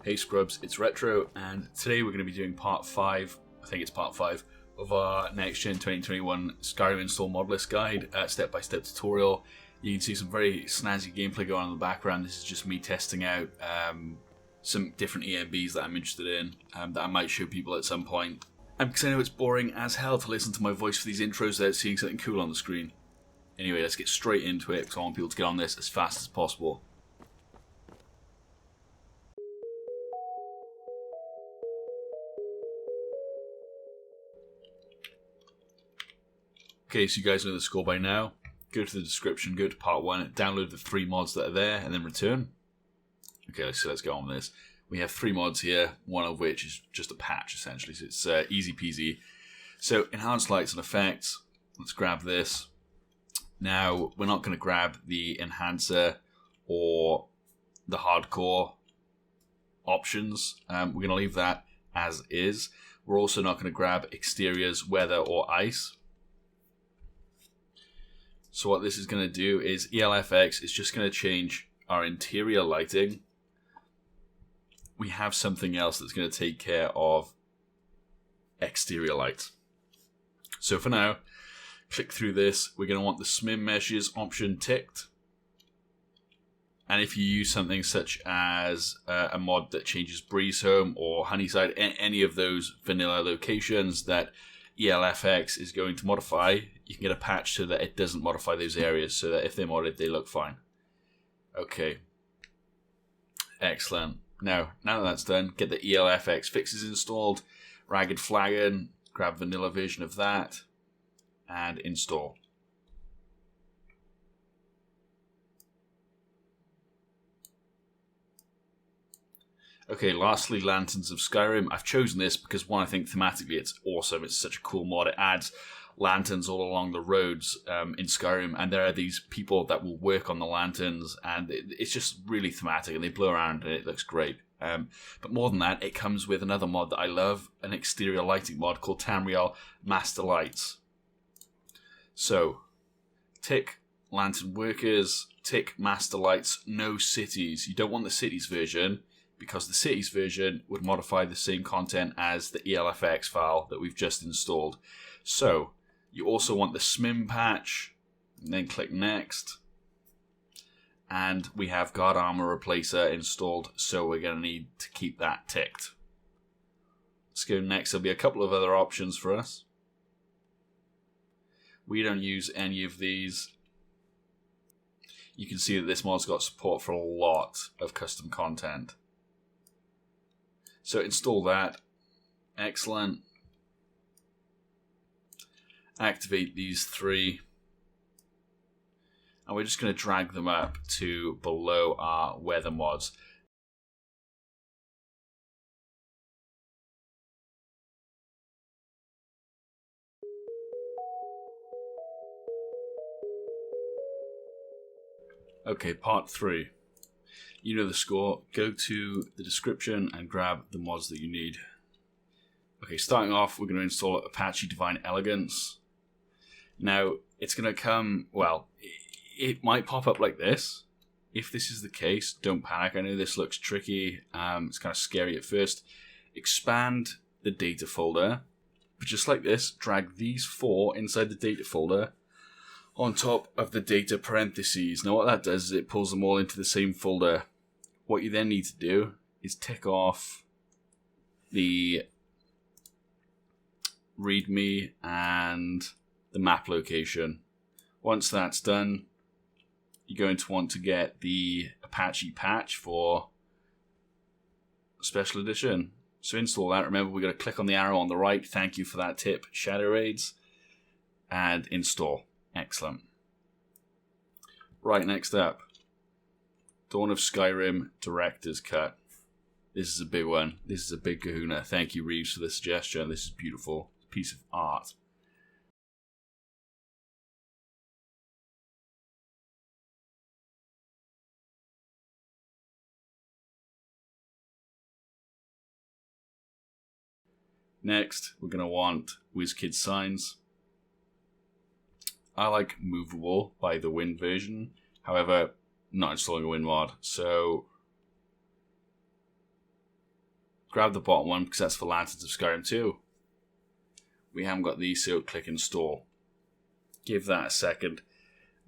Hey Scrubs, it's Retro, and today we're going to be doing part 5, I think it's part 5, of our Next Gen 2021 Skyrim install modlist guide, step-by-step tutorial. You can see some very snazzy gameplay going on in the background. This is just me testing out some different EMBs that I'm interested in, that I might show people at some point. Because I know it's boring as hell to listen to my voice for these intros without seeing something cool on the screen. Anyway, let's get straight into it, because I want people to get on this as fast as possible. Okay, so you guys know the score by now. Go to the description, go to part 1, download the 3 mods that are there, and then return. Okay, so let's go on with this. We have 3 mods here, one of which is just a patch, essentially, so it's easy peasy. So, enhanced lights and effects. Let's grab this. Now, we're not going to grab the enhancer or the hardcore options. We're going to leave that as is. We're also not going to grab exteriors, weather, or ice. So what this is going to do is ELFX is just going to change our interior lighting. We have something else that's going to take care of exterior light. So for now, click through this. We're going to want the SMIM meshes option ticked. And if you use something such as a mod that changes Breeze Home or Honeyside, any of those vanilla locations that ELFX is going to modify, you can get a patch so that it doesn't modify those areas, so that if they're modded, they look fine. Okay. Excellent. Now that that's done, get the ELFX fixes installed, ragged flagon, grab vanilla version of that, and install. Okay, lastly, Lanterns of Skyrim. I've chosen this because, one, I think thematically it's awesome. It's such a cool mod. It adds lanterns all along the roads in Skyrim, and there are these people that will work on the lanterns, and it's just really thematic, and they blow around, and it looks great. But more than that, it comes with another mod that I love, an exterior lighting mod called Tamriel Master Lights. So, tick Lantern Workers, tick Master Lights, no cities. You don't want the cities version, because the cities version would modify the same content as the ELFX file that we've just installed. So, you also want the SMIM patch, and then click Next. And we have Guard Armor Replacer installed, so we're going to need to keep that ticked. Let's go next. There'll be a couple of other options for us. We don't use any of these. You can see that this mod's got support for a lot of custom content. So install that. Excellent. Activate these 3. And we're just going to drag them up to below our weather mods. Okay, part 3. You know the score. Go to the description and grab the mods that you need. Okay, starting off, we're going to install Apache Divine Elegance. Now, it's going to come, well, it might pop up like this. If this is the case, don't panic. I know this looks tricky. It's kind of scary at first. Expand the data folder. But just like this, drag these 4 inside the data folder on top of the data parentheses. Now what that does is it pulls them all into the same folder. What you then need to do is tick off the README and the map location. Once that's done, you're going to want to get the Apache patch for Special Edition. So install that. Remember, we're going to click on the arrow on the right. Thank you for that tip, Shadow Raids. And install. Excellent. Right, next up. Dawn of Skyrim Director's Cut. This is a big one. This is a big kahuna. Thank you, Reeves, for the suggestion. This is beautiful. Piece of art. Next, we're going to want WizKid signs. I like movable by the Wind version. However, not installing a Wind mod. So grab the bottom one because that's for Lanterns of Skyrim 2. We haven't got these, so click install. Give that a second.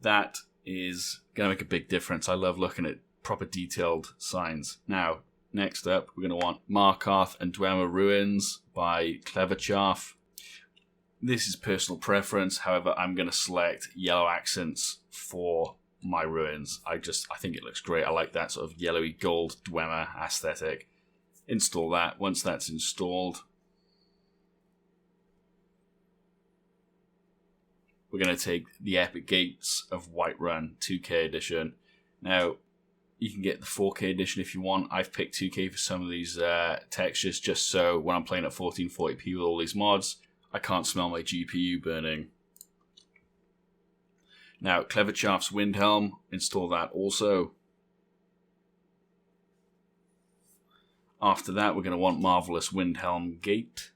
That is going to make a big difference. I love looking at proper detailed signs. Now, next up, we're going to want Markarth and Dwemer Ruins by Cleverchaff. This is personal preference. However, I'm going to select yellow accents for my ruins. I think it looks great. I like that sort of yellowy gold Dwemer aesthetic. Install that. Once that's installed, we're going to take the Epic Gates of Whiterun 2K edition. Now, you can get the 4K edition if you want. I've picked 2K for some of these textures just so when I'm playing at 1440p with all these mods, I can't smell my GPU burning. Now, Cleverchaff's Windhelm, install that also. After that, we're going to want Marvelous Windhelm Gate.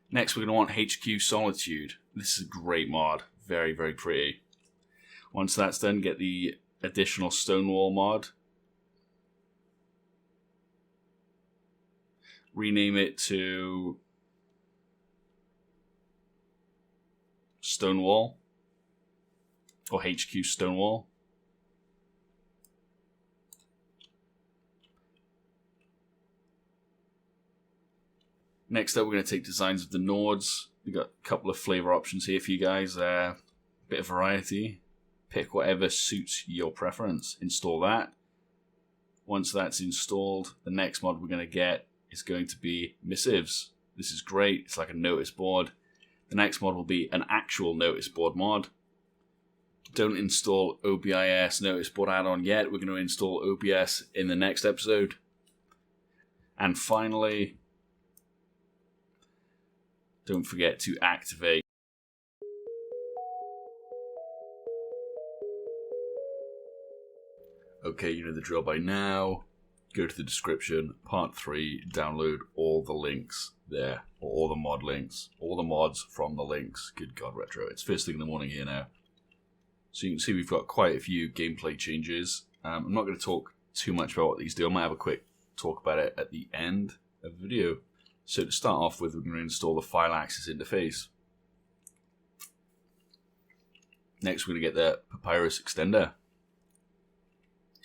Next, we're going to want HQ Solitude. This is a great mod. Very, very pretty. Once that's done, get the additional Stonewall mod. Rename it to Stonewall or HQ Stonewall. Next up, we're going to take designs of the Nords. We've got a couple of flavor options here for you guys. Bit of variety. Pick whatever suits your preference. Install that. Once that's installed, the next mod we're going to get is going to be Missives. This is great. It's like a notice board. The next mod will be an actual notice board mod. Don't install OBIS notice board add-on yet. We're going to install OBS in the next episode. And finally, don't forget to activate. Okay, you know the drill by now. Go to the description, part 3, download all the links there, or all the mod links, all the mods from the links. Good God, Retro. It's first thing in the morning here now. So you can see we've got quite a few gameplay changes. I'm not going to talk too much about what these do. I might have a quick talk about it at the end of the video. So to start off with, we're going to install the file access interface. Next, we're going to get the Papyrus extender.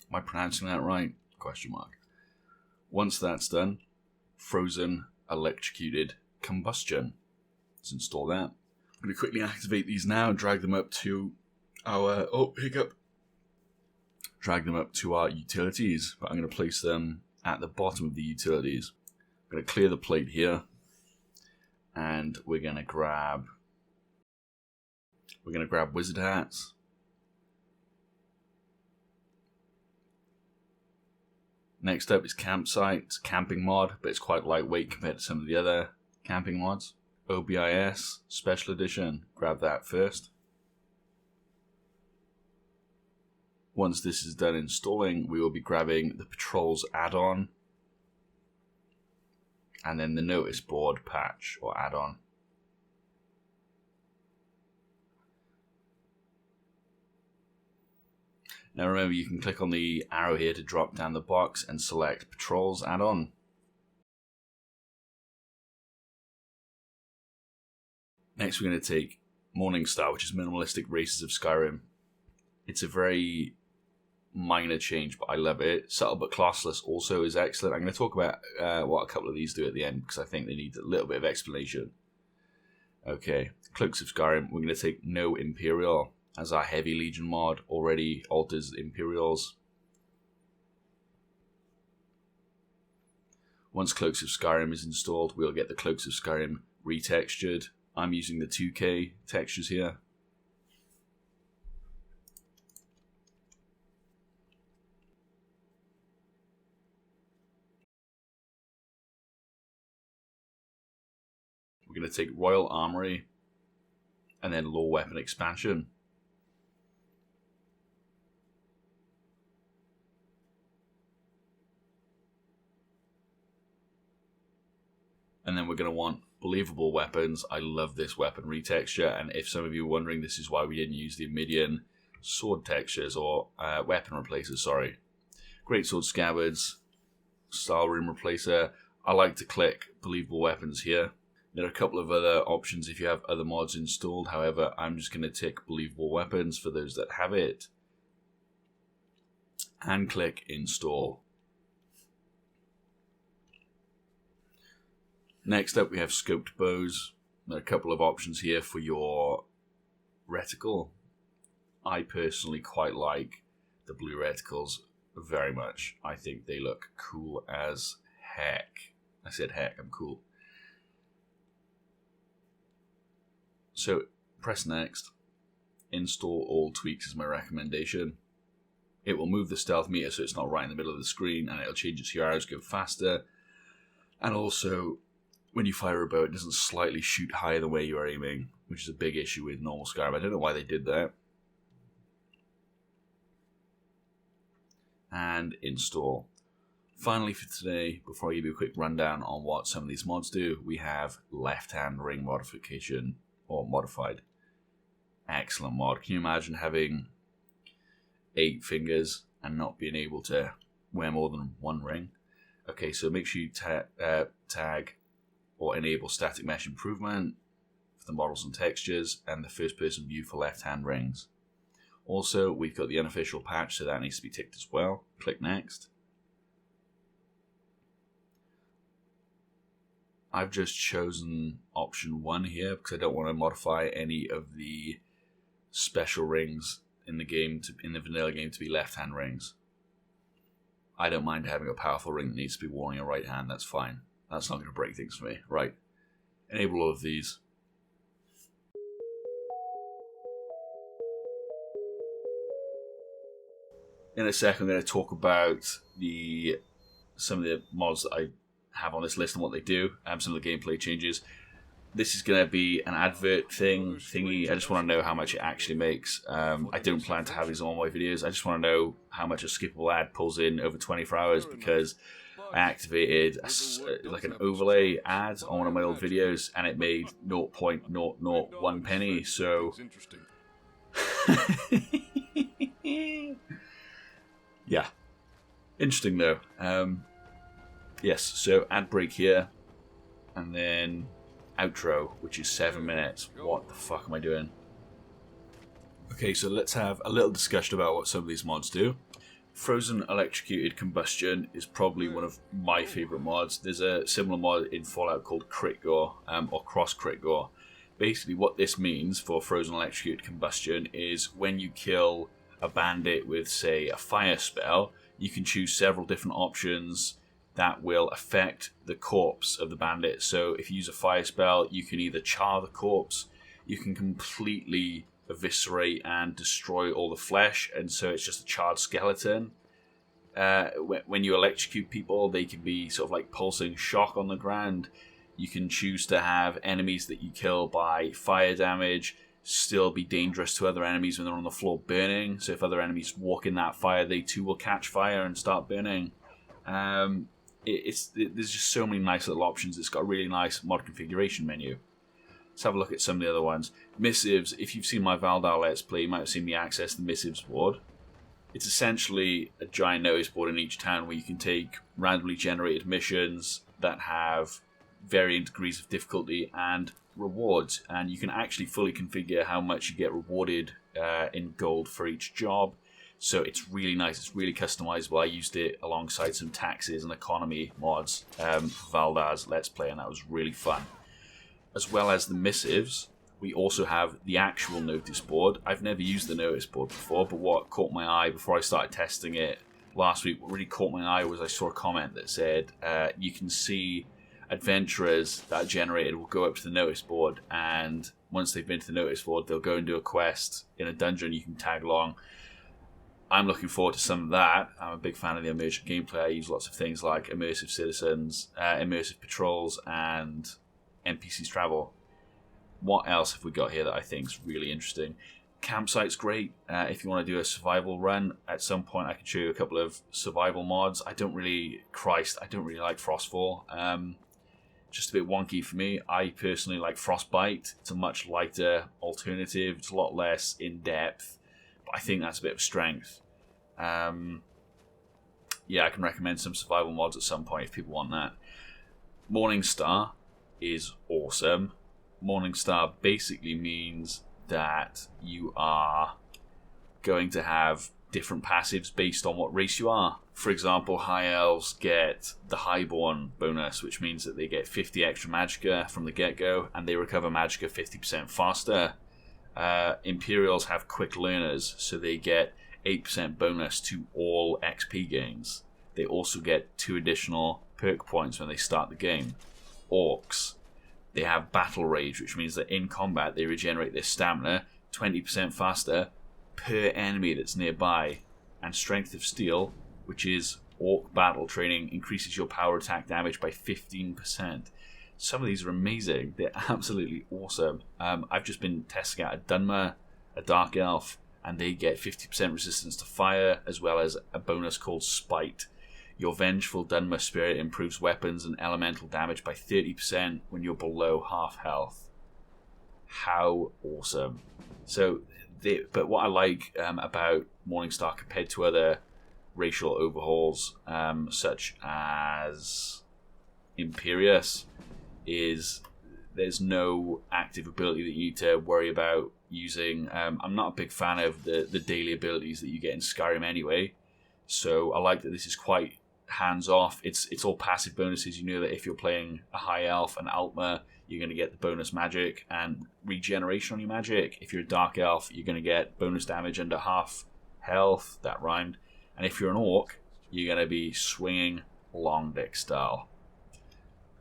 Am I pronouncing that right? Question mark. Once that's done, Frozen Electrocuted Combustion. Let's install that. I'm going to quickly activate these now, drag them up to our... Oh, hiccup. Drag them up to our utilities, but I'm going to place them at the bottom of the utilities. I'm going to clear the plate here, and we're going to grab wizard hats. Next up is campsite. It's a camping mod, but it's quite lightweight compared to some of the other camping mods. OBIS Special Edition. Grab that first. Once this is done installing, we will be grabbing the Patrols add-on and then the notice board patch or add-on. Now remember, you can click on the arrow here to drop down the box and select Patrols add-on. Next, we're going to take Morningstar, which is Minimalistic Races of Skyrim. It's a very minor change, but I love it. Subtle but Classless also is excellent. I'm going to talk about what a couple of these do at the end because I think they need a little bit of explanation. Okay, Cloaks of Skyrim. We're going to take No Imperial as our Heavy Legion mod. Already alters Imperials. Once Cloaks of Skyrim is installed, we'll get the Cloaks of Skyrim retextured. I'm using the 2K textures here. We're going to take Royal Armory and then Lore Weapon Expansion. And then we're going to want Believable Weapons. I love this weapon retexture, and if some of you are wondering, this is why we didn't use the Midian sword textures, or weapon replacers, sorry. Greatsword scabbards, style room replacer. I like to click believable weapons here. There are a couple of other options if you have other mods installed. However, I'm just going to tick believable weapons for those that have it. And click install. Next up we have scoped bows. There are a couple of options here for your reticle. I personally quite like the blue reticles very much. I think they look cool as heck. I said heck, I'm cool. So press next. Install all tweaks is my recommendation. It will move the stealth meter so it's not right in the middle of the screen, and it'll change it so your arrows go faster. And also, when you fire a bow, it doesn't slightly shoot higher than where you are aiming, which is a big issue with normal Skyrim. I don't know why they did that. And install. Finally for today, before I give you a quick rundown on what some of these mods do, we have left-hand ring modification, or modified. Excellent mod. Can you imagine having 8 fingers and not being able to wear more than one ring? Okay, so make sure you tag or enable static mesh improvement for the models and textures, and the first person view for left hand rings. Also, we've got the unofficial patch, so that needs to be ticked as well. Click next. I've just chosen option 1 here because I don't want to modify any of the special rings in the game, in the vanilla game, to be left-hand rings. I don't mind having a powerful ring that needs to be worn in your right hand. That's fine. That's not going to break things for me. Right. Enable all of these. In a second, I'm going to talk about some of the mods that I have on this list and what they do, some of the gameplay changes. This is going to be an advert thingy. I just want to know how much it actually makes. I don't plan to have these on all my videos. I just want to know how much a skippable ad pulls in over 24 hours because I activated like an overlay ad on one of my old videos and it made 0.001 penny. So yeah, interesting though. Yes, so ad break here, and then outro, which is 7 minutes. What the fuck am I doing? Okay, so let's have a little discussion about what some of these mods do. Frozen Electrocuted Combustion is probably one of my favourite mods. There's a similar mod in Fallout called Crit Gore, or Cross Crit Gore. Basically what this means for Frozen Electrocuted Combustion is when you kill a bandit with, say, a fire spell, you can choose several different options that will affect the corpse of the bandit. So if you use a fire spell, you can either char the corpse, you can completely eviscerate and destroy all the flesh, and so it's just a charred skeleton. When you electrocute people, they can be sort of like pulsing shock on the ground. You can choose to have enemies that you kill by fire damage still be dangerous to other enemies when they're on the floor burning. So if other enemies walk in that fire, they too will catch fire and start burning. There's just so many nice little options. It's got a really nice mod configuration menu. Let's have a look at some of the other ones. Missives. If you've seen my Valdar Let's Play, you might have seen me access the Missives board. It's essentially a giant notice board in each town where you can take randomly generated missions that have varying degrees of difficulty and rewards, and you can actually fully configure how much you get rewarded in gold for each job. So it's really nice, it's really customizable. I used it alongside some taxes and economy mods for Valdar's Let's Play, and that was really fun. As well as the missives, we also have the actual notice board. I've never used the notice board before, but what caught my eye before I started testing it last week, what really caught my eye was I saw a comment that said you can see adventurers that are generated will go up to the notice board, and once they've been to the notice board, they'll go and do a quest in a dungeon. You can tag along. I'm looking forward to some of that. I'm a big fan of the immersive gameplay. I use lots of things like immersive citizens, immersive patrols, and NPCs travel. What else have we got here that I think is really interesting? Campsite's great. If you want to do a survival run, at some point I can show you a couple of survival mods. I don't really like Frostfall. Just a bit wonky for me. I personally like Frostbite. It's a much lighter alternative. It's a lot less in-depth. but I think that's a bit of a strength. Yeah, I can recommend some survival mods at some point if people want that. Morningstar is awesome. Morningstar basically means that you are going to have different passives based on what race you are. For example, High Elves get the Highborn bonus, which means that they get 50 extra magicka from the get-go, and they recover magicka 50% faster. Imperials have quick learners, so they get 8% bonus to all XP gains. They also get 2 additional perk points when they start the game. Orcs, they have Battle Rage, which means that in combat they regenerate their stamina 20% faster per enemy that's nearby. And Strength of Steel, which is Orc battle training, increases your power attack damage by 15%. Some of these are amazing. They're absolutely awesome. I've just been testing out a Dunmer, a Dark Elf, and they get 50% resistance to fire, as well as a bonus called Spite. Your Vengeful Dunmer Spirit improves weapons and elemental damage by 30% when you're below half health. How awesome. So, but what I like about Morningstar compared to other racial overhauls, such as Imperius, is there's no active ability that you need to worry about using. I'm not a big fan of the daily abilities that you get in Skyrim anyway, so I like that this is quite hands-off. It's all passive bonuses. You know that if you're playing a High Elf and Altmer, you're going to get the bonus magic and regeneration on your magic. If you're a Dark Elf, you're going to get bonus damage under half health. That rhymed. And if you're an Orc, you're going to be swinging long dick style.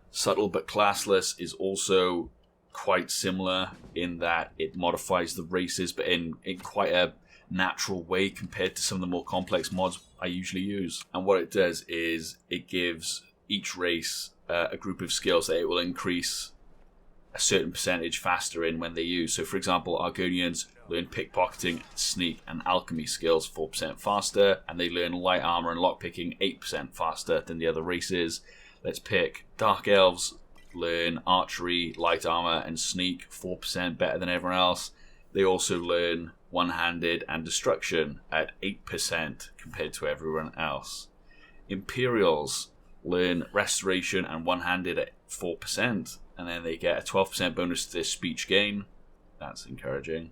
Subtle but Classless is also quite similar in that it modifies the races, but in quite a natural way compared to some of the more complex mods I usually use. And what it does is it gives each race a group of skills that it will increase a certain percentage faster in when they use. So for example, Argonians learn pickpocketing, sneak and alchemy skills 4% faster, and they learn light armor and lockpicking 8% faster than the other races. Let's pick Dark Elves learn archery, light armor and sneak 4% better than everyone else. They also learn one-handed and destruction at 8% compared to everyone else. Imperials learn restoration and one-handed at 4%, and then they get a 12% bonus to their speech gain. That's encouraging.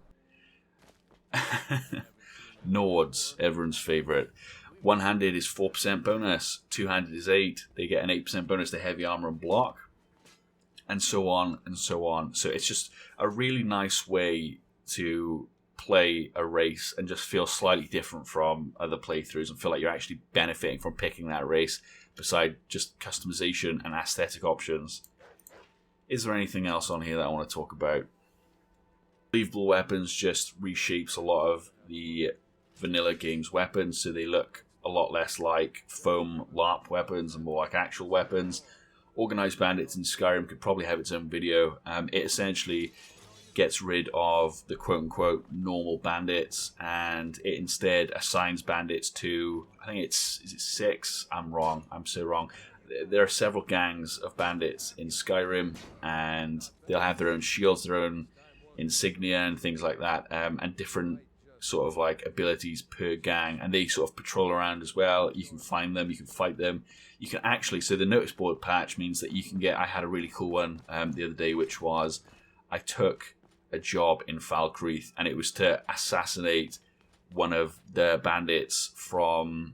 Nords, everyone's favourite. One-handed is 4% bonus, two-handed is 8%. They get an 8% bonus to heavy armor and block, and so on and so on. So it's just a really nice way to play a race and just feel slightly different from other playthroughs and feel like you're actually benefiting from picking that race, beside just customization and aesthetic options. Is there anything else on here that I want to talk about? Believable Weapons just reshapes a lot of the vanilla games weapons, so they look a lot less like foam LARP weapons and more like actual weapons. Organized Bandits in Skyrim could probably have its own video. It essentially gets rid of the quote-unquote normal bandits, and it instead assigns bandits to, I think is it 6? I'm wrong. I'm so wrong. There are several gangs of bandits in Skyrim, and they'll have their own shields, their own insignia and things like that, and different sort of like abilities per gang, and they sort of patrol around as well. You can find them, you can fight them, you can actually, so the notice board patch means that you can get, I had a really cool one the other day, which was, I took a job in Falkreath, and it was to assassinate one of the bandits from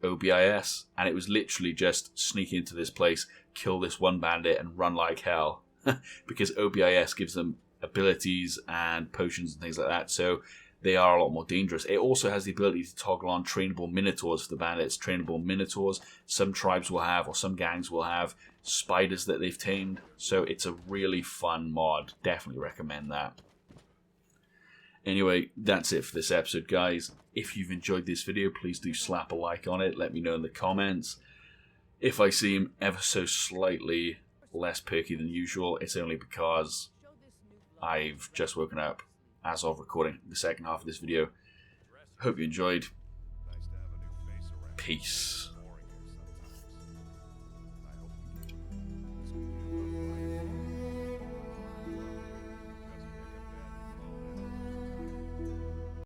OBIS, and it was literally just sneak into this place, kill this one bandit and run like hell because OBIS gives them abilities and potions and things like that, so they are a lot more dangerous. It also has the ability to toggle on trainable minotaurs for the bandits. Trainable minotaurs, some tribes will have, or some gangs will have, spiders that they've tamed. So it's a really fun mod. Definitely recommend that. Anyway, that's it for this episode, guys. If you've enjoyed this video, please do slap a like on it. Let me know in the comments. If I seem ever so slightly less perky than usual, it's only because I've just woken up as of recording the second half of this video. Hope you enjoyed. Peace.